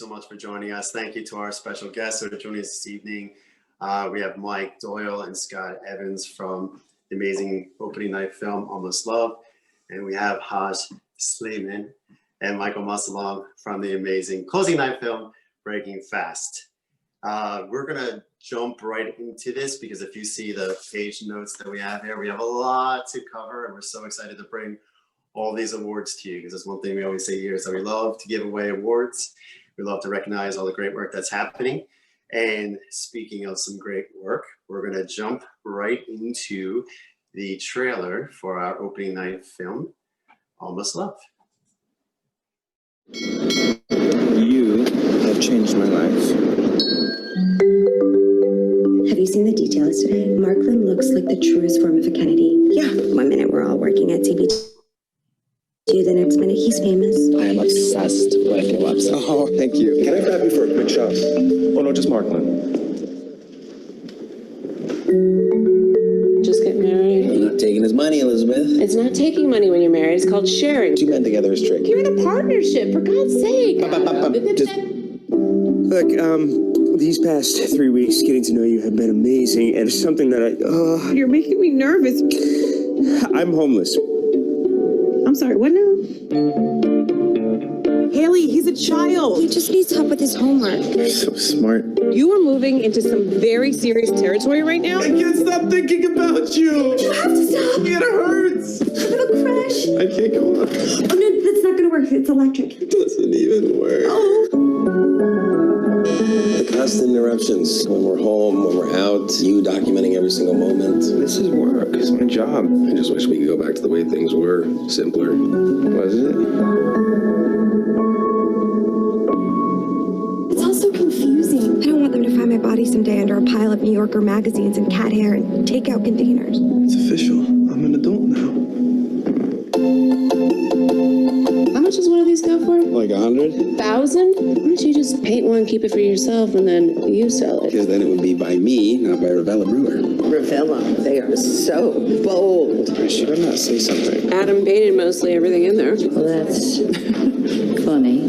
so much for joining us. Thank you to our special guests who are joining us this evening. We have Mike Doyle and Scott Evans from the amazing opening night film, Almost Love. And we have Haj Sleeman and Michael Musselong from the amazing closing night film, Breaking Fast. We're gonna jump right into this because if you see the page notes that we have here, we have a lot to cover and we're so excited to bring all these awards to you because that's one thing we always say here is that we love to give away awards. We love to recognize all the great work that's happening. And speaking of some great work, we're gonna jump right into the trailer for our opening night film, Almost Love. You have changed my life. Have you seen the details today? Markland looks like the truest form of a Kennedy. Yeah, one minute we're all working at TBT. The next minute he's famous. I am obsessed with your website. Oh, thank you. Can I grab you for a quick shot? Oh no, just Markland. Just get married. You're not taking his money, Elizabeth. It's not taking money when you're married. It's called sharing. Two men together is tricky. You're in a partnership, for God's sake. Look, these past 3 weeks getting to know you have been amazing, and it's something that You're making me nervous. I'm homeless. I'm sorry, what now? Haley, he's a child. He just needs help with his homework. You're so smart. You are moving into some very serious territory right now. I can't stop thinking about you. You have to stop. It hurts. I have a crush. I can't go on. Oh no, that's not gonna work. It's electric. It doesn't even work. Oh. The constant interruptions. When we're home, when we're out, you documenting every single moment. This is work. It's my job. I just wish we could go back to the way things were. Simpler. Was it? It's all so confusing. I don't want them to find my body someday under a pile of New Yorker magazines and cat hair and takeout containers. It's official. I'm an adult now. How much does one of these go for? Like 100? 1,000? Why don't you just paint one, keep it for yourself, and then you sell it? Because then it would be by me, not by Ravella Brewer. Ravella, they are so bold. Should I not say something? Adam painted mostly everything in there. Well, that's funny.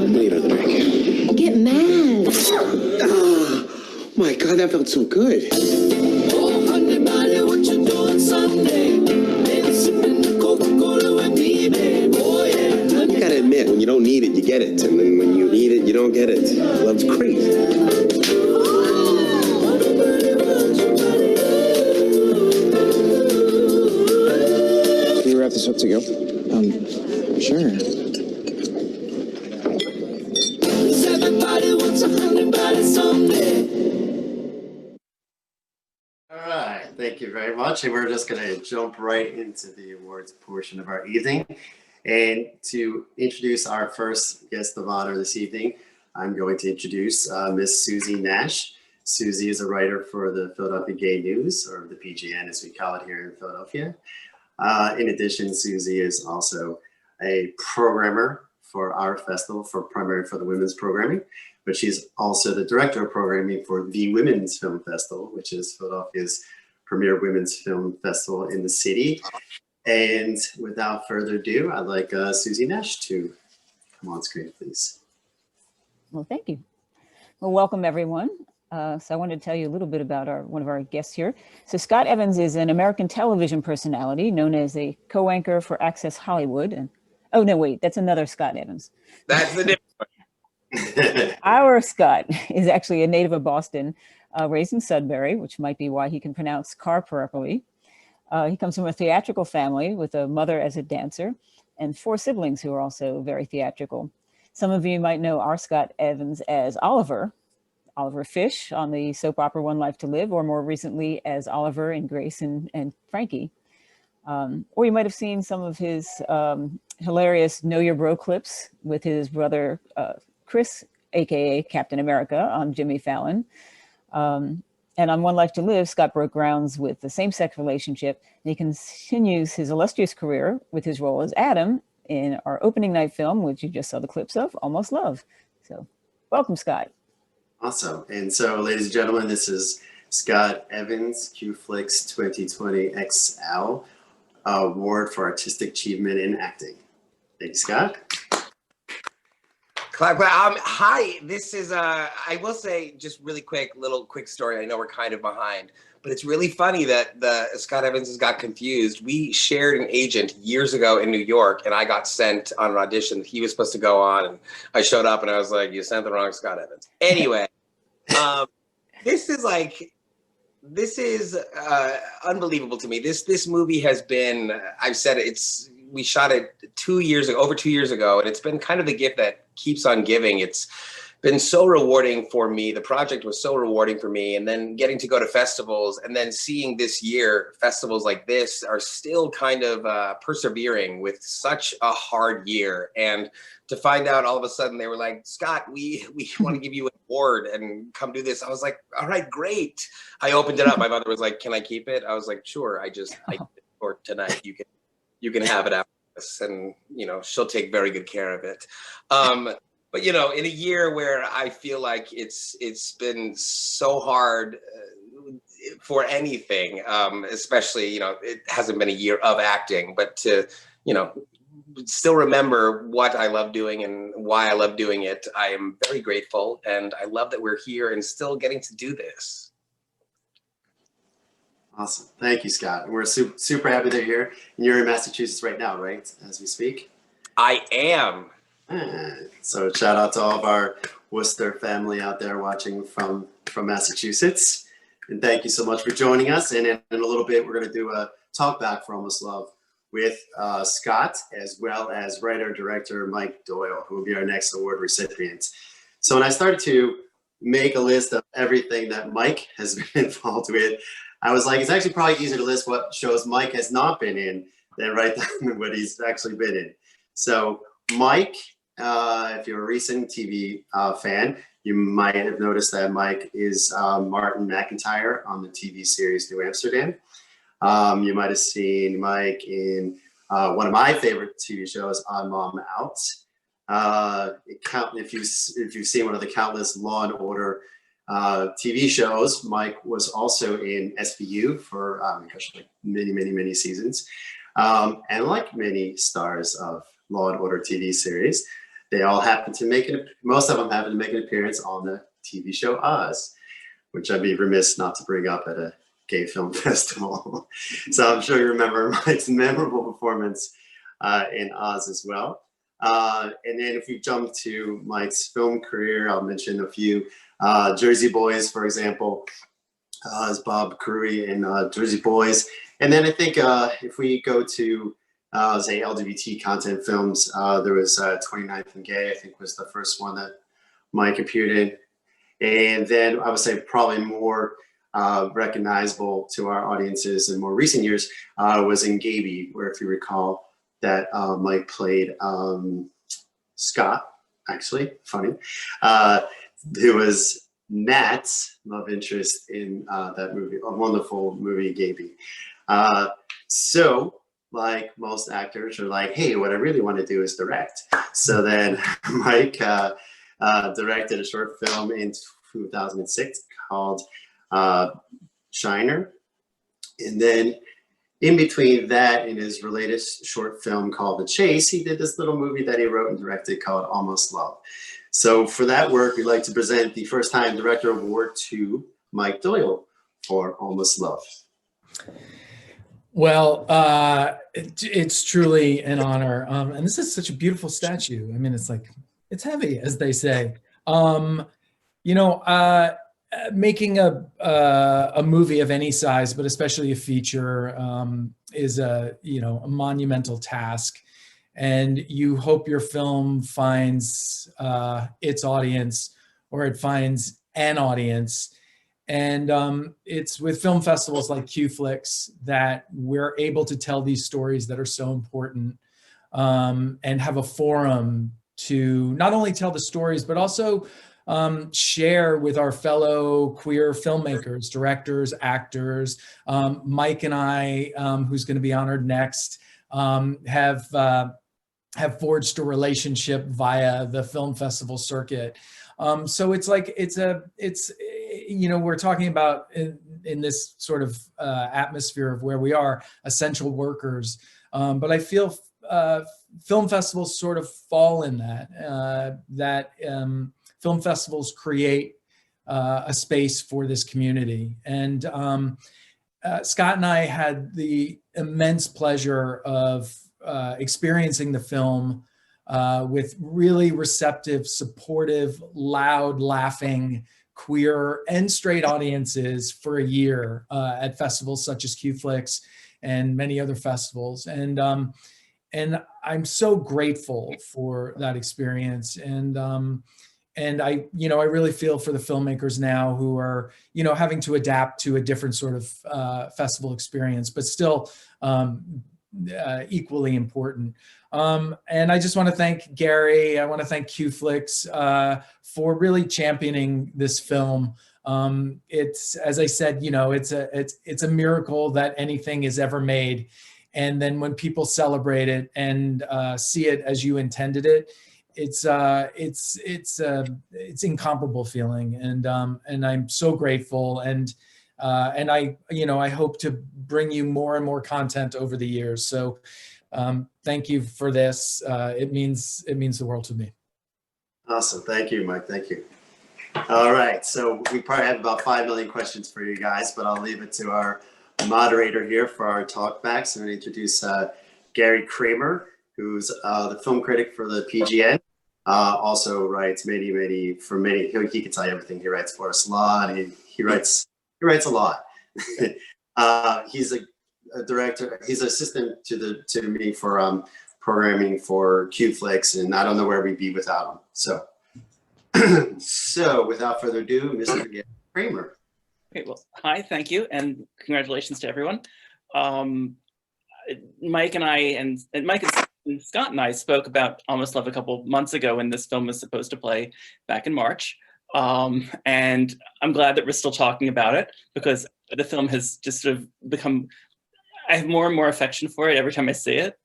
Need a drink. Get mad. Oh, my God, that felt so good. Oh, honey, buddy, what you doing Sunday? Maybe sipping the Coca-Cola with me, babe. Oh, yeah. You gotta admit, when you don't need it, you get it. And then when you need it, you don't get it. Love's crazy. Can you wrap this up to go? Sure. Everybody wants a honey buddy someday. All right, thank you very much. And we're just gonna jump right into the awards portion of our evening. And to introduce our first guest of honor this evening, I'm going to introduce Miss Susie Nash. Susie is a writer for the Philadelphia Gay News, or the PGN as we call it here in Philadelphia. In addition, Susie is also a programmer for our festival, primarily for the women's programming, but she's also the director of programming for the Women's Film Festival, which is Philadelphia's premier women's film festival in the city. And without further ado, I'd like Susie Nash to come on screen, please. Well, thank you. Well, welcome everyone. So I wanted to tell you a little bit about one of our guests here. So Scott Evans is an American television personality known as a co-anchor for Access Hollywood. And oh no, wait, that's another Scott Evans. That's the difference. Our Scott is actually a native of Boston, raised in Sudbury, which might be why he can pronounce car properly. He comes from a theatrical family with a mother as a dancer and 4 siblings who are also very theatrical. Some of you might know our Scott Evans as Oliver Fish on the soap opera One Life to Live, or more recently as Oliver in Grace and Frankie. Or you might have seen some of his hilarious Know Your Bro clips with his brother Chris, aka Captain America, on Jimmy Fallon. And on One Life to Live, Scott broke grounds with the same-sex relationship, and he continues his illustrious career with his role as Adam in our opening night film, which you just saw the clips of, Almost Love. So welcome, Scott. Awesome. And so, ladies and gentlemen, this is Scott Evans, qFLIX 2020 XL Award for Artistic Achievement in Acting. Thanks, Scott. Hi, this is, I will say just really quick story. I know we're kind of behind, but it's really funny that Scott Evans has got confused. We shared an agent years ago in New York, and I got sent on an audition. He was supposed to go on, and I showed up and I was like, you sent the wrong Scott Evans. Anyway, this is unbelievable to me. This movie has been, I've said it, we shot it over 2 years ago, and it's been kind of the gift that keeps on giving. It's been so rewarding for me. The project was so rewarding for me, and then getting to go to festivals, and then seeing this year festivals like this are still kind of persevering with such a hard year. And to find out all of a sudden they were like, Scott, we want to give you an award and come do this. I was like, all right, great. I opened it up. My mother was like, can I keep it? I was like, sure. I for tonight, you can have it after this, and she'll take very good care of it. But in a year where I feel like it's been so hard for anything, especially it hasn't been a year of acting, but to still remember what I love doing and why I love doing it, I am very grateful, and I love that we're here and still getting to do this. Awesome. Thank you, Scott. We're super happy they're here. And you're in Massachusetts right now, right? As we speak? I am. So shout out to all of our Worcester family out there watching from Massachusetts. And thank you so much for joining us. And in a little bit, we're going to do a talk back for Almost Love with Scott, as well as writer-director Mike Doyle, who will be our next award recipient. So when I started to make a list of everything that Mike has been involved with, I was like, it's actually probably easier to list what shows Mike has not been in than write down what he's actually been in. So Mike, if you're a recent TV fan, you might have noticed that Mike is Martin McIntyre on the TV series New Amsterdam. You might have seen Mike in one of my favorite TV shows, Odd Mom Out. If you've seen one of the countless Law and Order TV shows, Mike was also in SVU for like many seasons. And like many stars of Law and Order TV series, they all happen to most of them happen to make an appearance on the TV show Oz, which I'd be remiss not to bring up at a gay film festival. So I'm sure you remember Mike's memorable performance in Oz as well. And then if we jump to Mike's film career, I'll mention a few. Jersey Boys, for example, as Bob Curry in Jersey Boys. And then I think if we go to, say, LGBT content films, there was 29th and Gay, I think was the first one that Mike appeared in. And then I would say probably more recognizable to our audiences in more recent years was in Gaby, where if you recall that Mike played Scott, actually, funny. Who was Nat's love interest in that movie, a wonderful movie, Gaby. So, like most actors are like, hey, what I really want to do is direct. So then Mike directed a short film in 2006 called Shiner. And then in between that and his latest short film called The Chase, he did this little movie that he wrote and directed called Almost Love. So for that work, we'd like to present the first time director award to Mike Doyle for Almost Love. Well, it's truly an honor. And this is such a beautiful statue. I mean, it's heavy, as they say. Making a movie of any size, but especially a feature, is a monumental task. And you hope your film finds its audience, or it finds an audience. And it's with film festivals like qFLIX that we're able to tell these stories that are so important, and have a forum to not only tell the stories, but also share with our fellow queer filmmakers, directors, actors. Mike and I, who's going to be honored next, have forged a relationship via the film festival circuit. So we're talking about in this sort of atmosphere of where we are essential workers. But I feel film festivals sort of fall in that film festivals create a space for this community. And Scott and I had the immense pleasure of experiencing the film with really receptive, supportive, loud, laughing, queer and straight audiences for a year at festivals such as qFLIX and many other festivals. And I'm so grateful for that experience. And I really feel for the filmmakers now who are, having to adapt to a different sort of festival experience, but still equally important. And I just want to thank Gary. I want to thank qFLIX for really championing this film. It's, as I said, it's a miracle that anything is ever made. And then when people celebrate it and see it as you intended it, it's incomparable feeling. And I'm so grateful. And I hope to bring you more and more content over the years. So thank you for this. It means the world to me. Awesome. Thank you, Mike. Thank you. All right. So we probably have about 5 million questions for you guys, but I'll leave it to our moderator here for our talkback. So I'm going to introduce Gary Kramer, who's the film critic for the PGN. Also writes he can tell you everything. He writes for us a lot. He writes a lot. He's a director. He's assistant to me for programming for qFLIX, and I don't know where we'd be without him. So, so without further ado, Mr. Gary Kramer. Okay, well, hi, thank you, and congratulations to everyone. Mike and Scott and I spoke about Almost Love a couple months ago when this film was supposed to play back in March. And I'm glad that we're still talking about it because the film has just sort of become, I have more and more affection for it every time I see it.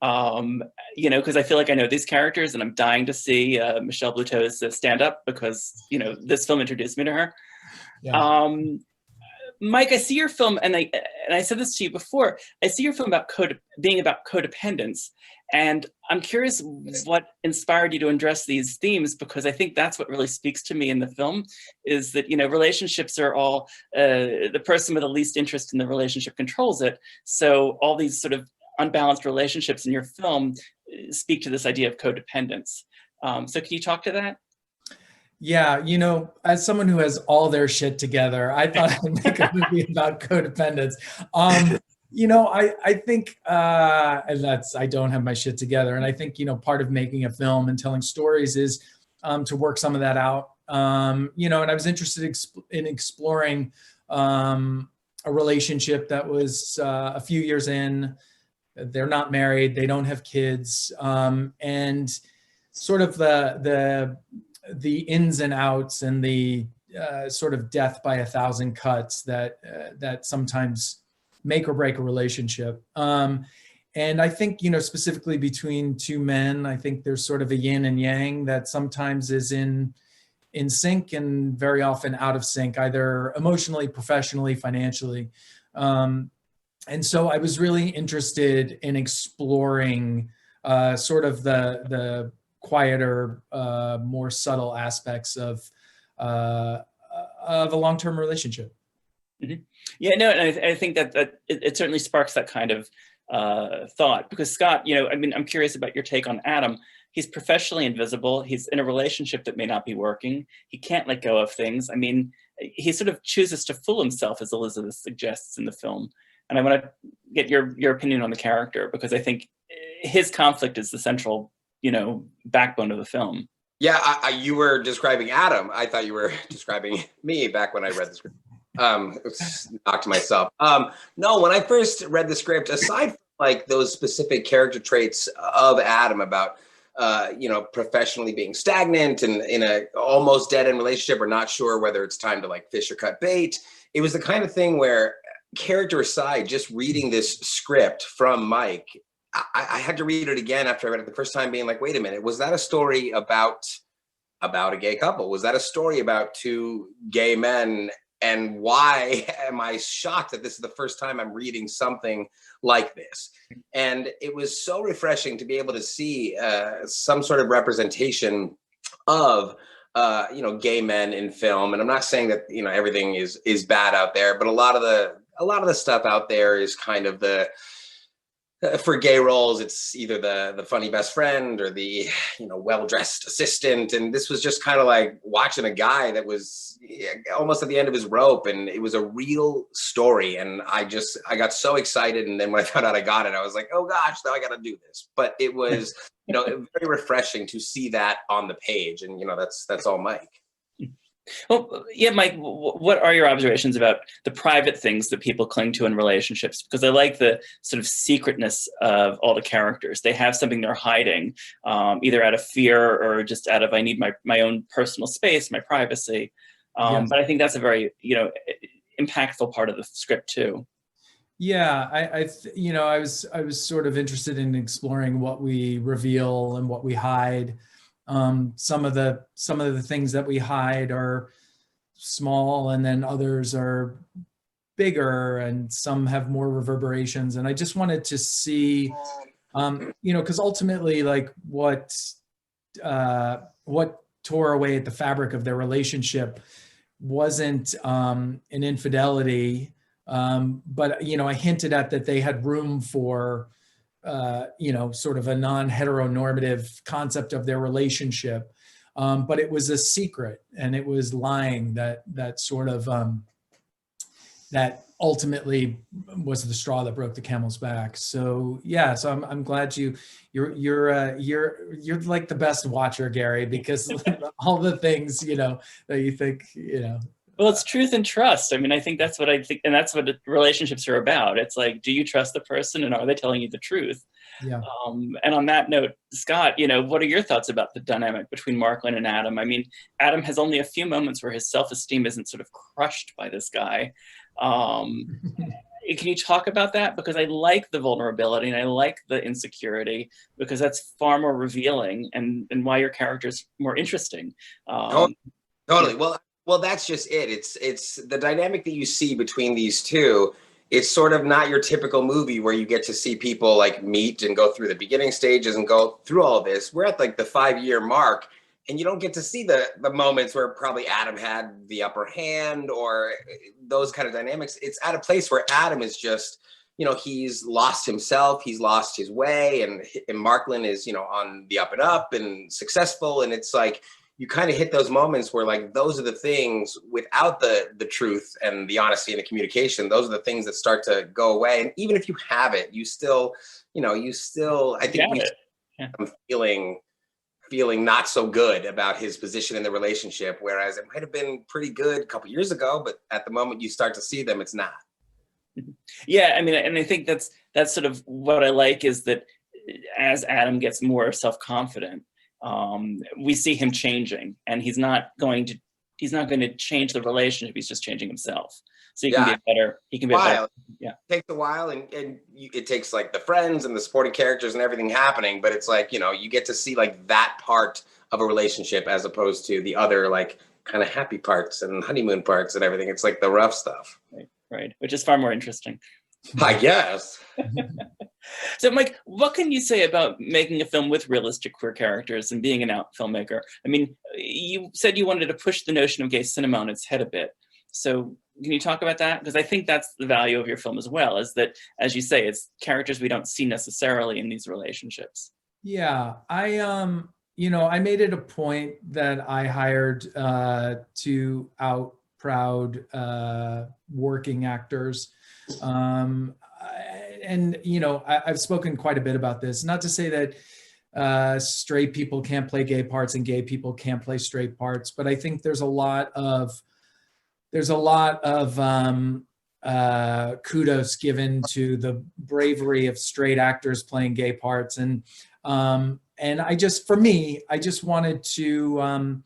Because I feel like I know these characters and I'm dying to see Michelle Bluteau's stand-up because, this film introduced me to her. Yeah. Mike, I see your film, and I said this to you before, I see your film about being about codependence. And I'm curious what inspired you to address these themes, because I think that's what really speaks to me in the film, is that, relationships are all, the person with the least interest in the relationship controls it. So all these sort of unbalanced relationships in your film speak to this idea of codependence. So can you talk to that? Yeah, as someone who has all their shit together, I thought I'd make a movie about codependence. I think, and I don't have my shit together. And I think, part of making a film and telling stories is to work some of that out. And I was interested in exploring a relationship that was a few years in. They're not married, they don't have kids, and sort of the ins and outs and the sort of death by 1,000 cuts that sometimes make or break a relationship. And I think, specifically between two men, I think there's sort of a yin and yang that sometimes is in sync and very often out of sync, either emotionally, professionally, financially. And so I was really interested in exploring sort of the quieter, more subtle aspects of a long-term relationship. Mm-hmm. Yeah, no, and I think that it certainly sparks that kind of thought, because Scott, I'm curious about your take on Adam. He's professionally invisible. He's in a relationship that may not be working. He can't let go of things. He sort of chooses to fool himself, as Elizabeth suggests in the film. And I want to get your opinion on the character, because I think his conflict is the central backbone of the film. Yeah, you were describing Adam. I thought you were describing me back when I read the script. Knocked myself. No, when I first read the script, aside from like those specific character traits of Adam about, professionally being stagnant and in a almost dead end relationship or not sure whether it's time to like fish or cut bait, it was the kind of thing where, character aside, just reading this script from Mike, I had to read it again after I read it the first time, being like, wait a minute, was that a story about a gay couple? Was that a story about two gay men And why am I shocked that this is the first time I'm reading something like this? And it was so refreshing to be able to see some sort of representation of gay men in film. And I'm not saying that everything is bad out there, but a lot of the stuff out there is kind of for gay roles, it's either the funny best friend or the well-dressed assistant. And this was just kind of like watching a guy that was almost at the end of his rope, and it was a real story. And I got so excited. And then when I found out I got it, I was like, oh gosh, now I got to do this. But it was very refreshing to see that on the page. And that's all Mike. Well, yeah, Mike, what are your observations about the private things that people cling to in relationships? Because I like the sort of secretness of all the characters. They have something they're hiding, either out of fear or just out of, I need my own personal space, my privacy. Yes. But I think that's a very, impactful part of the script too. Yeah, I was sort of interested in exploring what we reveal and what we hide. Some of the things that we hide are small, and then others are bigger, and some have more reverberations. And I just wanted to see, because ultimately, like what tore away at the fabric of their relationship wasn't an infidelity, but I hinted at that they had room for sort of a non-heteronormative concept of their relationship. But it was a secret, and it was lying that sort of, that ultimately was the straw that broke the camel's back. So yeah, so I'm glad you're like the best watcher, Gary, because all the things, that you think, Well, it's truth and trust. I mean, I think that's what and that's what relationships are about. It's like, do you trust the person, and are they telling you the truth? Yeah. And on that note, Scott, what are your thoughts about the dynamic between Marklin and Adam? I mean, Adam has only a few moments where his self-esteem isn't sort of crushed by this guy. Can you talk about that? Because I like the vulnerability and I like the insecurity, because that's far more revealing and why your character's more interesting. Totally. Well, that's just it. It's the dynamic that you see between these two. It's sort of not your typical movie where you get to see people like meet and go through the beginning stages and go through all this. We're at like the 5-year mark, and you don't get to see the moments where probably Adam had the upper hand or those kind of dynamics. It's at a place where Adam is just, he's lost himself, he's lost his way, and Marklin is, on the up and up and successful. And it's like, you kind of hit those moments where like, those are the things without the truth and the honesty and the communication, those are the things that start to go away. And even if you have it, you still, I think I'm feeling not so good about his position in the relationship, whereas it might've been pretty good a couple years ago, but at the moment you start to see them, it's not. Yeah. I mean, and I think that's sort of what I like, is that as Adam gets more self-confident, we see him changing, and he's not going to change the relationship. He's just changing himself. So he can be better. He can be better. Yeah. It takes a while, and it takes like the friends and the supporting characters and everything happening, but it's like, you get to see like that part of a relationship as opposed to the other like kind of happy parts and honeymoon parts and everything. It's like the rough stuff. Right. Which is far more interesting. I guess. So, Mike, what can you say about making a film with realistic queer characters and being an out filmmaker? I mean, you said you wanted to push the notion of gay cinema on its head a bit. So can you talk about that? Because I think that's the value of your film as well, is that, as you say, it's characters we don't see necessarily in these relationships. Yeah, I made it a point that I hired 2 out proud working actors. And I've spoken quite a bit about this. Not to say that straight people can't play gay parts and gay people can't play straight parts, but I think there's a lot of kudos given to the bravery of straight actors playing gay parts, and I just wanted to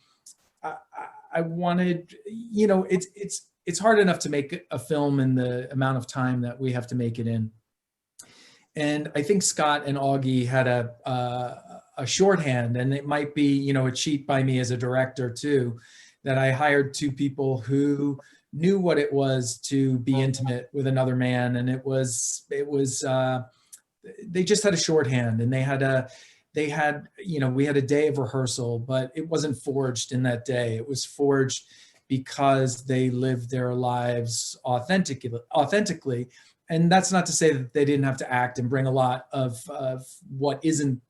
it's hard enough to make a film in the amount of time that we have to make it in. And I think Scott and Augie had a shorthand, and it might be, a cheat by me as a director too, that I hired 2 people who knew what it was to be intimate with another man, and they just had a shorthand, and we had a day of rehearsal, but it wasn't forged in that day. It was forged because they lived their lives authentically. And that's not to say that they didn't have to act and bring a lot of what isn't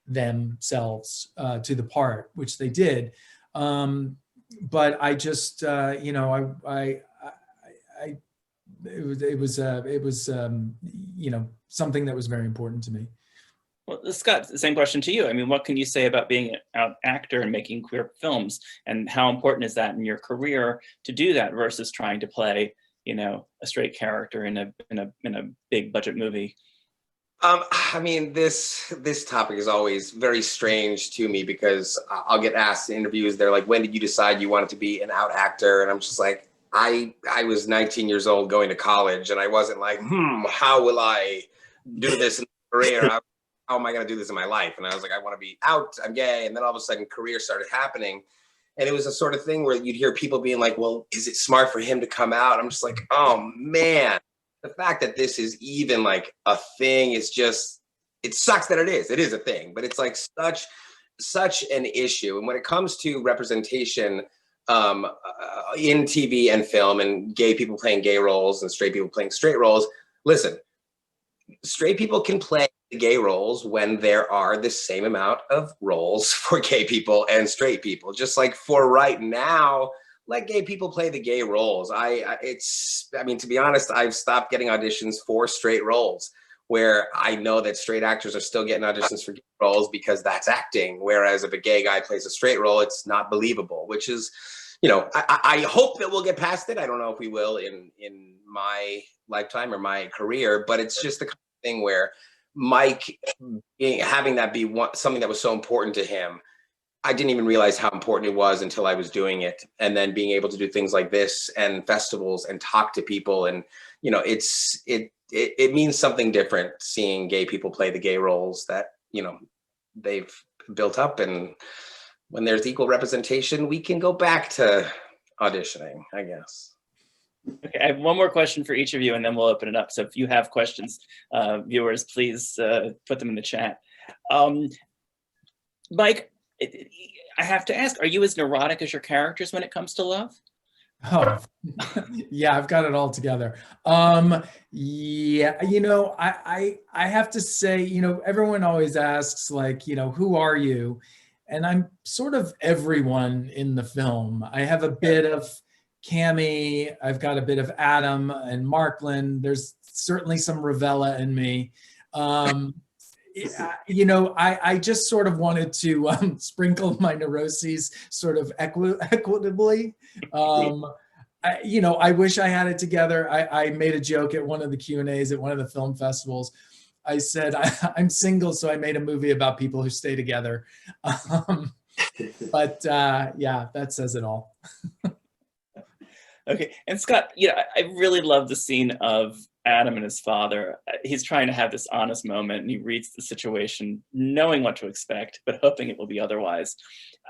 themselves to the part, which they did. But I just, it was something that was very important to me. Well, Scott, the same question to you. I mean, what can you say about being an actor and making queer films, and how important is that in your career to do that versus trying to play, a straight character in a big budget movie? I mean, this topic is always very strange to me because I'll get asked in interviews, they're like, when did you decide you wanted to be an out actor? And I'm just like, I was 19 years old going to college, and I wasn't like, how will I do this in a career? How am I going to do this in my life? And I was like, I want to be out, I'm gay. And then all of a sudden career started happening. And it was a sort of thing where you'd hear people being like, well, is it smart for him to come out? I'm just like, oh man, the fact that this is even like a thing is just, it sucks that it is a thing, but it's like such an issue. And when it comes to representation in TV and film, and gay people playing gay roles and straight people playing straight roles, listen, straight people can play gay roles when there are the same amount of roles for gay people and straight people. Just like for right now, let gay people play the gay roles. To be honest, I've stopped getting auditions for straight roles, where I know that straight actors are still getting auditions for gay roles because that's acting. Whereas if a gay guy plays a straight role, it's not believable, which is, I hope that we'll get past it. I don't know if we will in my lifetime or my career, but it's just the kind of thing where Mike having that be something that was so important to him, I didn't even realize how important it was until I was doing it. And then being able to do things like this and festivals and talk to people, and it means something different seeing gay people play the gay roles that they've built up. And when there's equal representation, we can go back to auditioning, I guess. Okay, I have one more question for each of you, and then we'll open it up. So if you have questions, viewers, please put them in the chat. Mike, I have to ask, are you as neurotic as your characters when it comes to love? Oh, yeah, I've got it all together. Yeah, I have to say, everyone always asks, like, who are you? And I'm sort of everyone in the film. I have a bit of Cammie, I've got a bit of Adam and Marklin. There's certainly some Ravella in me. I just sort of wanted to sprinkle my neuroses sort of equitably. I wish I had it together. I made a joke at one of the Q&As at one of the film festivals. I said, I'm single, so I made a movie about people who stay together. But yeah, that says it all. Okay, and Scott, I really love the scene of Adam and his father. He's trying to have this honest moment, and he reads the situation knowing what to expect, but hoping it will be otherwise.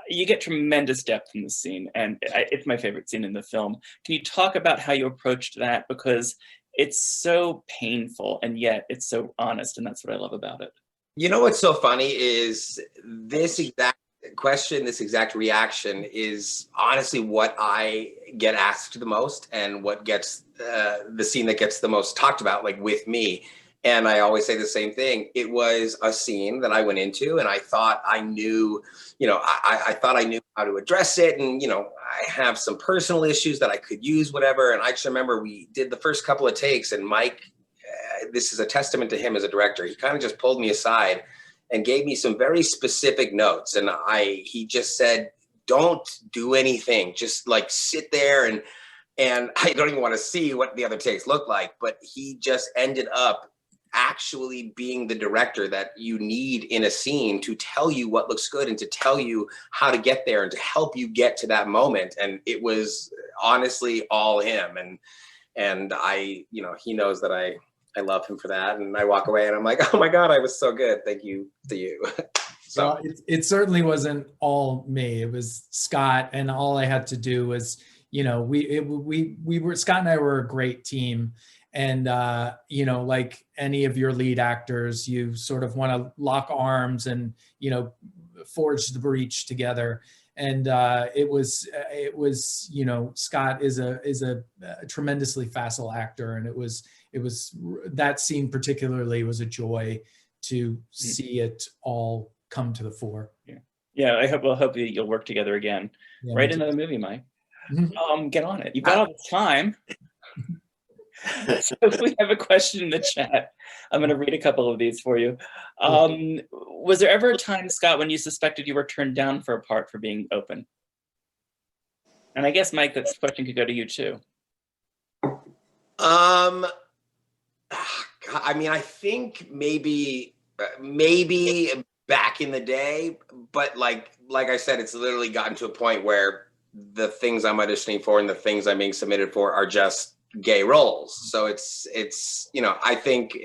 You get tremendous depth in the scene, and it's my favorite scene in the film. Can you talk about how you approached that? Because it's so painful, and yet it's so honest, and that's what I love about it. What's so funny is this exact question, this exact reaction is honestly what I get asked the most, and what gets the scene that gets the most talked about, like with me. And I always say the same thing. It was a scene that I went into, and I thought I knew, I thought I knew how to address it. And, I have some personal issues that I could use, whatever. And I just remember we did the first couple of takes, and Mike, this is a testament to him as a director. He kind of just pulled me aside and gave me some very specific notes. And he just said, don't do anything. Just like sit there, and I don't even want to see what the other takes look like, but he just ended up actually being the director that you need in a scene to tell you what looks good and to tell you how to get there and to help you get to that moment. And it was honestly all him. And I, he knows that I love him for that. And I walk away and I'm like, oh my God, I was so good. Thank you to you. So well, it certainly wasn't all me. It was Scott, and all I had to do was, you know, we were, Scott and I were a great team. And, you know, like any of your lead actors, you sort of want to lock arms and, you know, forge the breach together. And it was, you know, Scott is a tremendously facile actor. And it was that scene particularly was a joy to see it all come to the fore. Yeah, I hope you'll work together again. Yeah, Write another movie, Mike. Get on it. You've got all the time. So we have a question in the chat. I'm going to read a couple of these for you. Was there ever a time, Scott, when you suspected you were turned down for a part for being open? And I guess, Mike, that question could go to you too. I mean, I think maybe back in the day, but like I said, it's literally gotten to a point where the things I'm auditioning for and the things I'm being submitted for are just gay roles. So it's you know, I think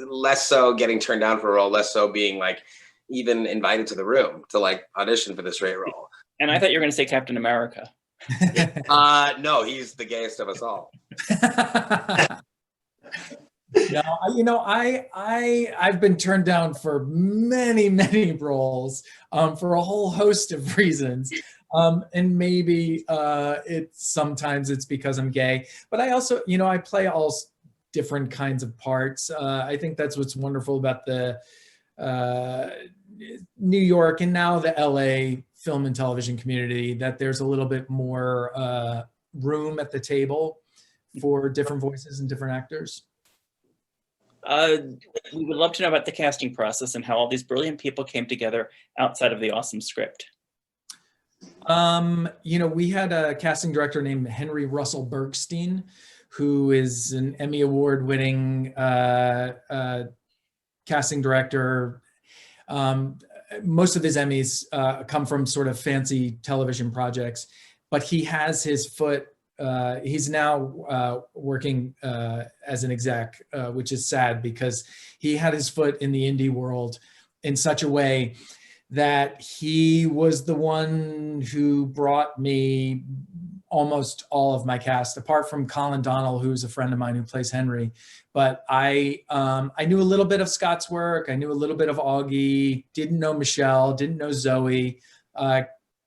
less so getting turned down for a role, less so being like even invited to the room to like audition for this great role. And I thought you were going to say Captain America. No, he's the gayest of us all. No, you know, I've been turned down for many roles for a whole host of reasons. And maybe sometimes it's because I'm gay, but I also, you know, I play all different kinds of parts. I think that's what's wonderful about the New York and now the LA film and television community, that there's a little bit more room at the table for different voices and different actors. We would love to know about the casting process and how all these brilliant people came together outside of the awesome script. You know, we had a casting director named Henry Russell Bergstein, who is an Emmy Award-winning casting director. Most of his Emmys come from sort of fancy television projects, but he has his foot. He's now working as an exec, which is sad because he had his foot in the indie world in such a way that he was the one who brought me almost all of my cast, apart from Colin Donnell, who's a friend of mine who plays Henry. But I knew a little bit of Scott's work. I knew a little bit of Augie, didn't know Michelle, didn't know Zoe.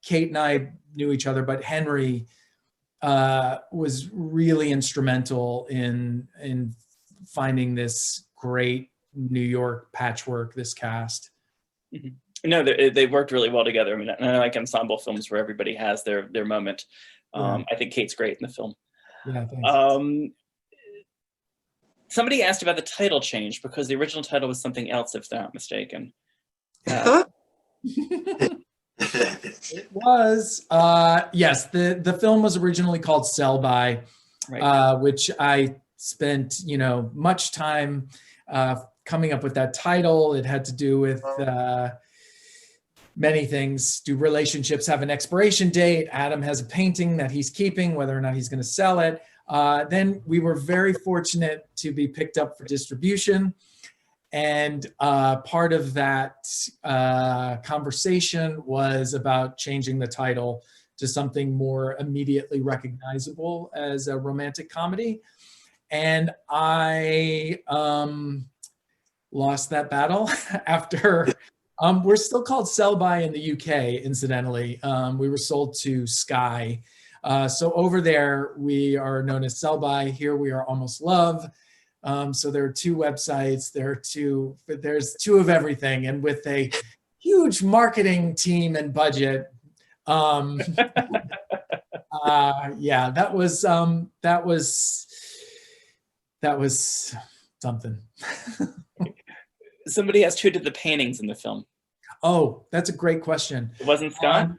Kate and I knew each other, but Henry was really instrumental in finding this great New York patchwork, this cast. Mm-hmm. No, they worked really well together. I mean, I like ensemble films where everybody has their moment. I think Kate's great in the film. Yeah, thanks. Somebody asked about the title change because the original title was something else, if they're not mistaken. It was, yes, the film was originally called Sell By, right. Which I spent, you know, much time coming up with that title. It had to do with many things. Do relationships have an expiration date? Adam has a painting that he's keeping, whether or not he's going to sell it. Then we were very fortunate to be picked up for distribution. And part of that conversation was about changing the title to something more immediately recognizable as a romantic comedy. And I lost that battle after, we're still called Sell By in the UK, incidentally. We were sold to Sky. So over there, we are known as Sell By. Here we are Almost Love. So there are two websites, there's two of everything. And with a huge marketing team and budget, yeah, that was something. Somebody asked who did the paintings in the film. Oh, that's a great question. It wasn't Scott?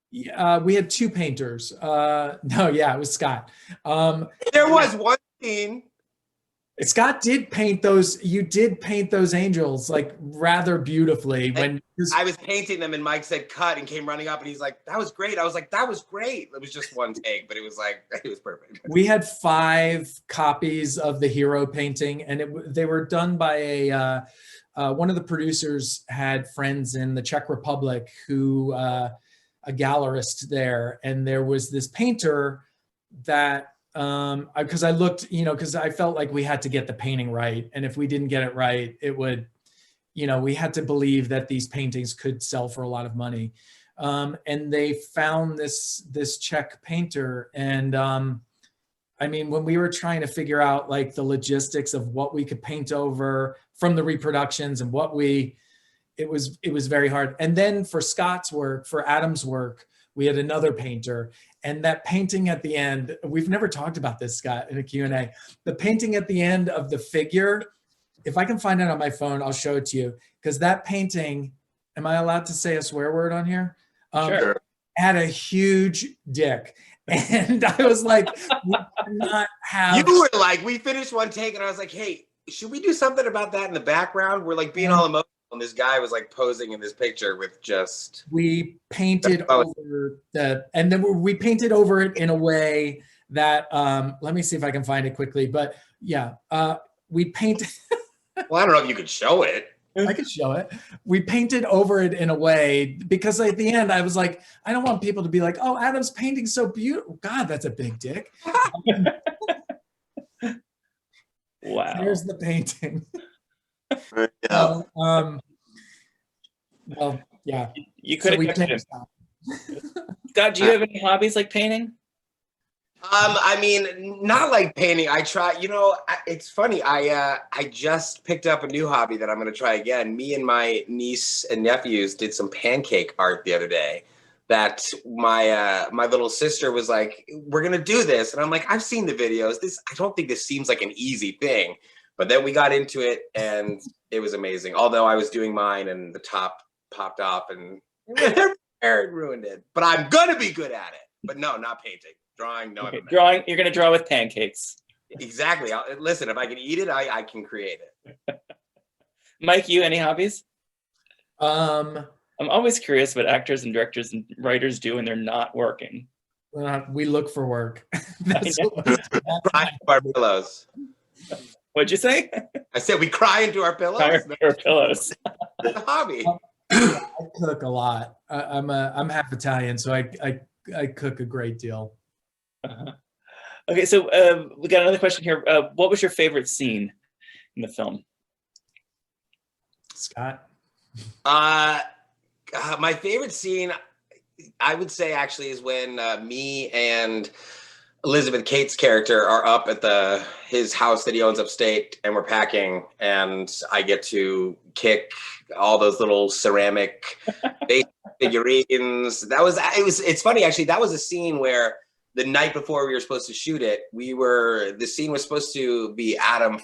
Yeah, we had two painters. No, yeah, it was Scott. There was one scene. Scott did paint those. You did paint those angels like rather beautifully. When I was painting them and Mike said cut and came running up and he's like, that was great. I was like, that was great. It was just one take, but it was like, it was perfect. We had 5 copies of the hero painting and they were done by one of the producers had friends in the Czech Republic who, a gallerist there. And there was this painter that because I looked, because I felt like we had to get the painting right, and if we didn't get it right, it would, we had to believe that these paintings could sell for a lot of money. And they found this Czech painter, and I mean, when we were trying to figure out like the logistics of what we could paint over from the reproductions and it was very hard. And then for Scott's work, for Adam's work, we had another painter, and that painting at the end, we've never talked about this, Scott, in a Q&A. The painting at the end of the figure, if I can find it on my phone, I'll show it to you. Because that painting, am I allowed to say a swear word on here? Sure. Had a huge dick. And I was like, we cannot have. You were like, we finished one take, and I was like, hey, should we do something about that in the background? We're like being all emotional. And this guy was like posing in this picture with just. We painted over and then we painted over it in a way that, let me see if I can find it quickly. But yeah, we painted. Well, I don't know if you could show it. I could show it. We painted over it in a way because at the end I was like, I don't want people to be like, oh, Adam's painting's so beautiful. God, that's a big dick. Wow. Here's the painting. Yeah. Well, yeah. You could have kept it. Scott, do you have any hobbies like painting? I mean, not like painting. I try, it's funny. I just picked up a new hobby that I'm going to try again. Me and my niece and nephews did some pancake art the other day that my little sister was like, we're going to do this. And I'm like, I've seen the videos. I don't think this seems like an easy thing. But then we got into it and it was amazing. Although I was doing mine and the top popped off and it ruined it. But I'm going to be good at it. But no, not painting. Drawing, no. Okay, drawing, you're going to draw with pancakes. Exactly. Listen, if I can eat it, I can create it. Mike, you any hobbies? I'm always curious what actors and directors and writers do when they're not working. We look for work. Cry into our pillows. What'd you say? I said we cry into our pillows. Cry into our pillows. It's a hobby. I cook a lot. I'm half Italian, so I cook a great deal. Okay, so we got another question here. What was your favorite scene in the film? Scott? My favorite scene, I would say actually, is when me and Elizabeth Kate's character are up at his house that he owns upstate, and we're packing, and I get to kick all those little ceramic figurines. It's funny actually. That was a scene where the night before we were supposed to shoot it, the scene was supposed to be Adam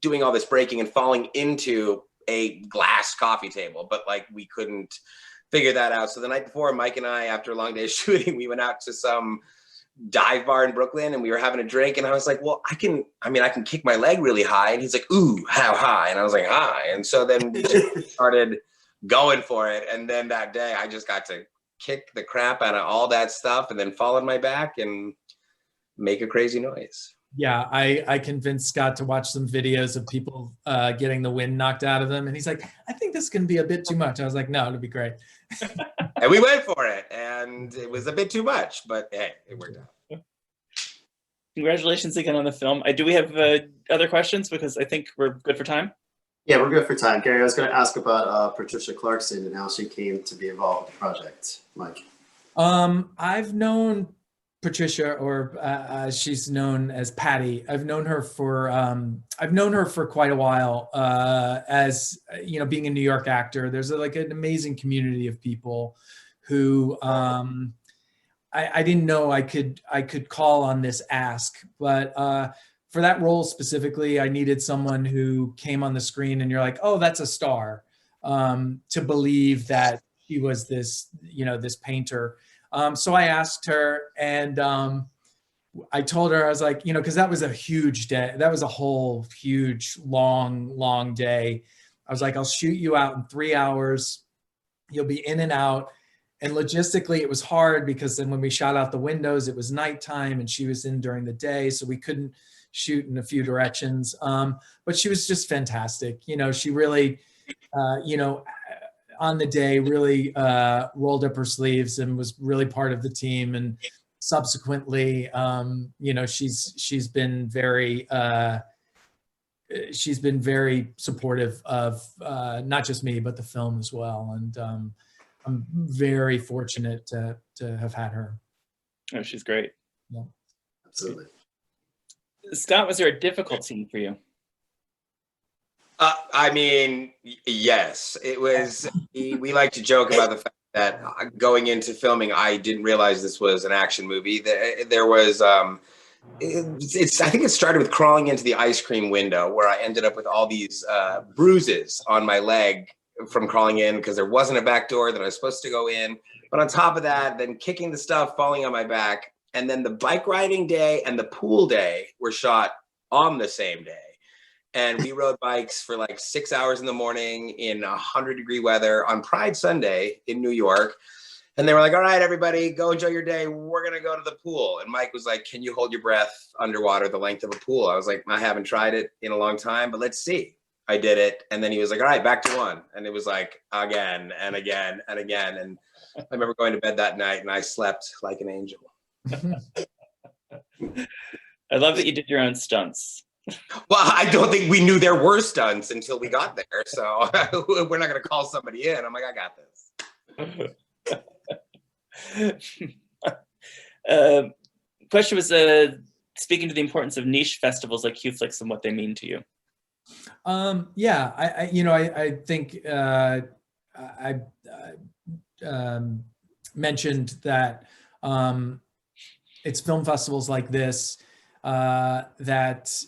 doing all this breaking and falling into a glass coffee table, but like we couldn't figure that out. So the night before, Mike and I, after a long day of shooting, we went out to some dive bar in Brooklyn and we were having a drink, and I was like, well, I can kick my leg really high. And he's like, ooh, how high? And I was like, high. And so then we just started going for it. And then that day I just got to kick the crap out of all that stuff and then fall on my back and make a crazy noise. Yeah, I convinced Scott to watch some videos of people getting the wind knocked out of them. And he's like, I think this can be a bit too much. I was like, no, it'll be great. And we went for it. And it was a bit too much, but hey, it worked out. Congratulations again on the film. Do we have other questions? Because I think we're good for time. Yeah, we're good for time. Gary, I was going to ask about Patricia Clarkson and how she came to be involved with the project. Mike. I've known Patricia, or as she's known as Patty. I've known her for quite a while. As being a New York actor, there's an amazing community of people who I didn't know I could call on this ask, but for that role specifically, I needed someone who came on the screen and you're like, oh, that's a star, to believe that she was this painter. So I asked her, and I told her, I was like, because that was a huge day. That was a whole huge, long day. I was like, I'll shoot you out in 3 hours. You'll be in and out. And logistically, it was hard because then when we shot out the windows, it was nighttime and she was in during the day. So we couldn't shoot in a few directions. But she was just fantastic. She really, on the day, really rolled up her sleeves and was really part of the team. And subsequently, she's been very supportive of not just me, but the film as well. And I'm very fortunate to have had her. Oh, she's great. Yeah. Absolutely. Scott, was there a difficult scene for you? I mean, yes, it was. We like to joke about the fact that going into filming, I didn't realize this was an action movie. There was, I think it started with crawling into the ice cream window, where I ended up with all these bruises on my leg from crawling in because there wasn't a back door that I was supposed to go in. But on top of that, then kicking the stuff, falling on my back, and then the bike riding day and the pool day were shot on the same day. And we rode bikes for like 6 hours in the morning in 100-degree weather on Pride Sunday in New York. And they were like, all right, everybody, go enjoy your day. We're going to go to the pool. And Mike was like, can you hold your breath underwater the length of a pool? I was like, I haven't tried it in a long time, but let's see. I did it. And then he was like, all right, back to one. And it was like again and again and again. And I remember going to bed that night and I slept like an angel. I love that you did your own stunts. Well, I don't think we knew there were stunts until we got there. So we're not going to call somebody in. I'm like, I got this. Question was speaking to the importance of niche festivals like qFLIX and what they mean to you. Yeah, I think I mentioned that it's film festivals like this that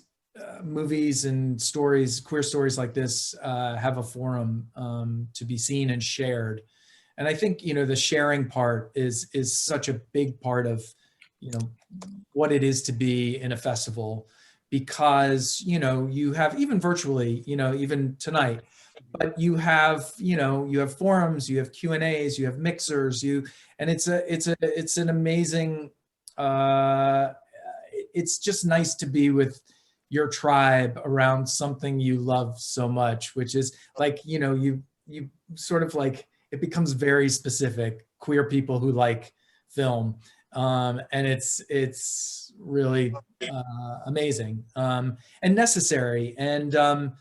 movies and stories, queer stories like this, have a forum to be seen and shared. And I think, the sharing part is such a big part of, what it is to be in a festival, because, you have, even virtually, even tonight, but you have forums, you have Q&As, you have mixers, and it's an amazing, it's just nice to be with your tribe around something you love so much, which is like, you sort of like, it becomes very specific, queer people who like film. And it's really amazing and necessary. And,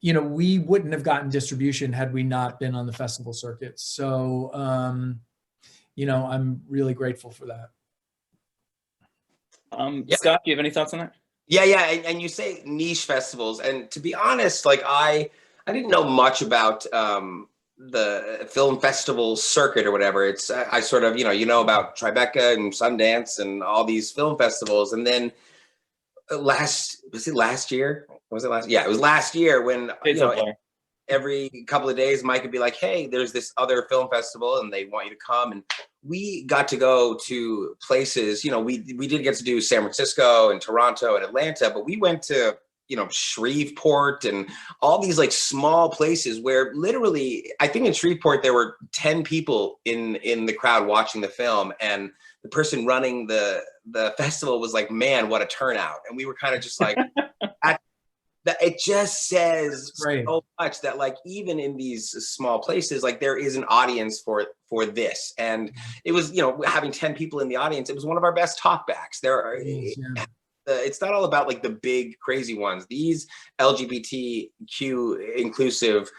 we wouldn't have gotten distribution had we not been on the festival circuit. So, I'm really grateful for that. Scott, do you have any thoughts on that? Yeah. And you say niche festivals. And to be honest, like I didn't know much about the film festival circuit or whatever. It's I sort of, about Tribeca and Sundance and all these film festivals. And then was it last year? Yeah, it was last year when, every couple of days, Mike would be like, hey, there's this other film festival and they want you to come. And we got to go to places, we did get to do San Francisco and Toronto and Atlanta, but we went to, Shreveport and all these like small places where literally, I think in Shreveport, there were 10 people in the crowd watching the film. And the person running the festival was like, man, what a turnout. And we were kind of just like, that it just says so much that like even in these small places, like there is an audience for this. And it was, having 10 people in the audience, it was one of our best talkbacks. It's not all about like the big crazy ones. These LGBTQ inclusive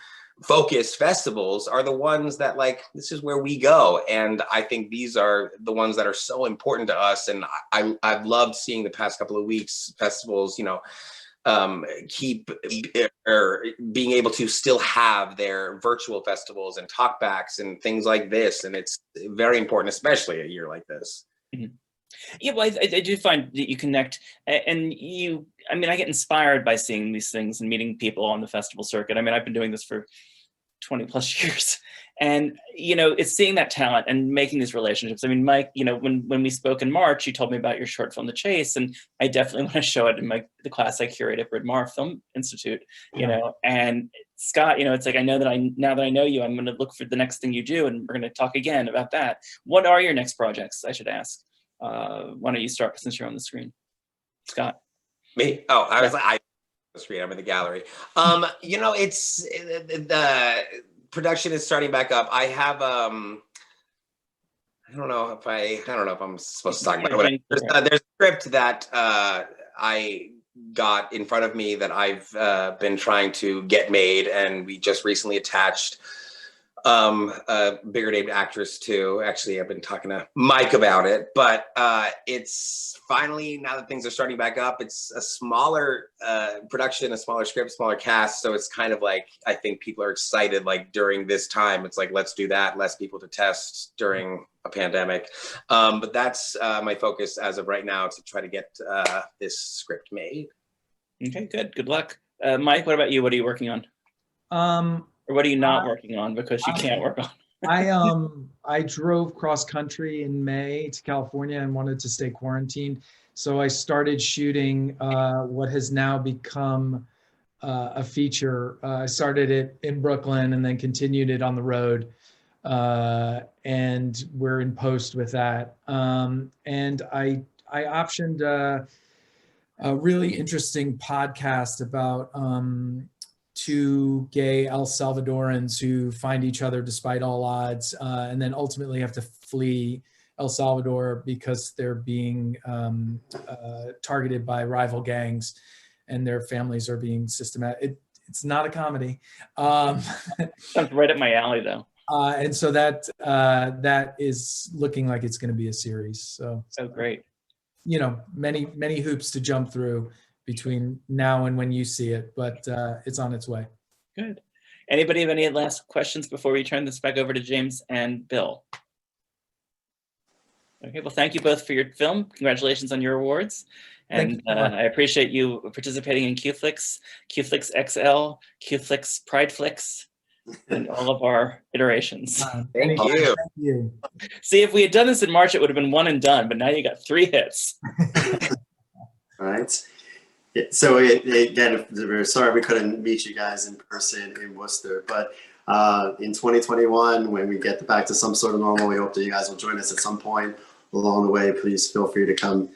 focused festivals are the ones that like, this is where we go. And I think these are the ones that are so important to us. And I've loved seeing the past couple of weeks festivals, keep or being able to still have their virtual festivals and talkbacks and things like this. And it's very important, especially a year like this. Mm-hmm. Yeah, well, I do find that you connect and I get inspired by seeing these things and meeting people on the festival circuit. I mean, I've been doing this for 20 plus years. And, it's seeing that talent and making these relationships. I mean, Mike, when we spoke in March, you told me about your short film, The Chase, and I definitely want to show it in the class I curate at Bryn Mawr Film Institute, and Scott, it's like, now that I know you, I'm going to look for the next thing you do, and we're going to talk again about that. What are your next projects, I should ask? Why don't you start since you're on the screen, Scott? Me? Oh, I was like, I'm on the screen, I'm in the gallery. It's the production is starting back up. I have don't know if I'm supposed to talk about it. There's a script that I got in front of me that I've been trying to get made, and we just recently attached a bigger named actress to. Actually, I've been talking to Mike about it, but it's finally, now that things are starting back up, it's a smaller production, a smaller script, smaller cast. So it's kind of like, I think people are excited, like during this time, it's like, let's do that, less people to test during a pandemic. But that's my focus as of right now, to try to get this script made. Okay, good. Good luck. Mike, what about you? What are you working on? Or what are you not working on because you can't work on? I drove cross country in May to California and wanted to stay quarantined. So I started shooting what has now become a feature. I started it in Brooklyn and then continued it on the road. And we're in post with that. And I optioned a really interesting podcast about two gay El Salvadorans who find each other despite all odds, and then ultimately have to flee El Salvador because they're being targeted by rival gangs, and their families are being systematic. It's not a comedy. Sounds right up my alley, though. And so that is looking like it's going to be a series. So great. You know, many hoops to jump through between now and when you see it, but it's on its way. Good. Anybody have any last questions before we turn this back over to James and Bill? Okay, well, thank you both for your film. Congratulations on your awards. And I appreciate you participating in qFLIX, qFLIX XL, qFLIX PrideFlix, and all of our iterations. Thank you. Thank you. See, if we had done this in March, it would have been one and done, but now you got 3 hits. All right. So again, we're sorry we couldn't meet you guys in person in Worcester, but in 2021, when we get back to some sort of normal, we hope that you guys will join us at some point along the way. Please feel free to come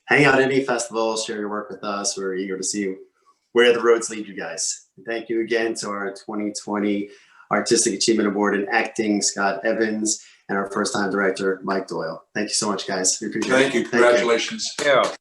hang out at any festivals, share your work with us. We're eager to see where the roads lead you guys. Thank you again to our 2020 Artistic Achievement Award in Acting, Scott Evans, and our first-time director, Mike Doyle. Thank you so much, guys. We appreciate it. Thank you. Congratulations. Thank you.